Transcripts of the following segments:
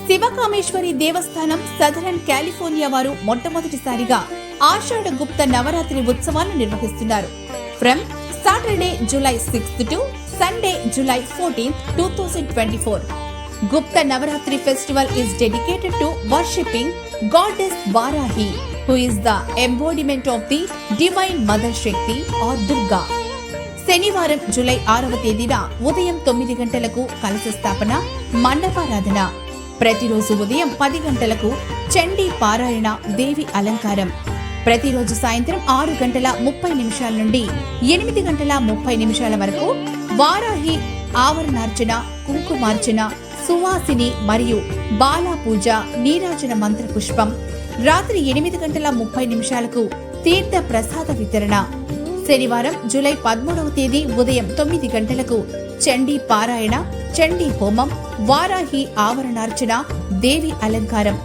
శివకామేశ్వరి దేవస్థానం southern California వారు మొట్టమొదటిసారిగా ఆషాఢ గుప్త నవరాత్రి ఉత్సవాలను నిర్వహిస్తున్నారు. From Saturday July 6th to Sunday July 14th, 2024. Gupta Navaratri festival is dedicated to worshipping goddess Varahi, who is the embodiment of the divine mother Shakti or Durga. శనివారం July 6వ తేదీన ఉదయం 9 గంటలకు కలశ స్థాపన, మండపారాధన. ప్రతిరోజు ఉదయం 10 గంటలకు చండీ పారాయణ, దేవి అలంకారం. ప్రతిరోజు సాయంత్రం 6:30 నుండి 8:30 వరకు వారాహి ఆవరణార్చన, కుంకుమార్చన, సువాసిని మరియు బాలా పూజ, నీరాజన మంత్ర పుష్పం. రాత్రి 8:30 తీర్థ ప్రసాద వితరణ. శనివారం జూలై 13వ తేదీ ఉదయం 9 గంటలకు చండీ పారాయణ, చండీ హోమం, వారాహి ఆవరణార్చన, దేవి అలంకారం.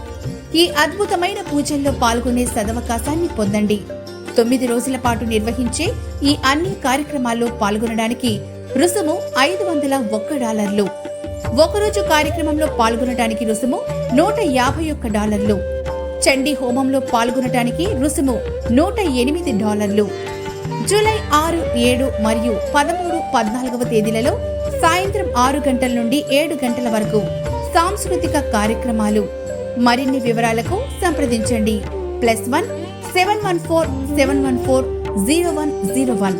ఈ అద్భుతమైన పూజల్లో పాల్గొనే సదవకాశాన్ని పొందండి. 9 రోజుల పాటు నిర్వహించే ఈ అన్ని కార్యక్రమాల్లో పాల్గొనడానికి రుసుము $501. ఒకరోజు కార్యక్రమంలో పాల్గొనడానికి రుసుము $151. చండీ హోమంలో పాల్గొనడానికి రుసుము $108. జూలై 6, 7 మరియు 13, 14వ తేదీలలో సాయంత్రం 6 గంటల నుండి 7 గంటల వరకు సాంస్కృతిక కార్యక్రమాలు. మరిన్ని వివరాలకు సంప్రదించండి +1 714 714 0101.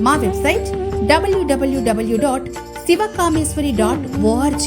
మా వెబ్సైట్ www.sivakameswari.org.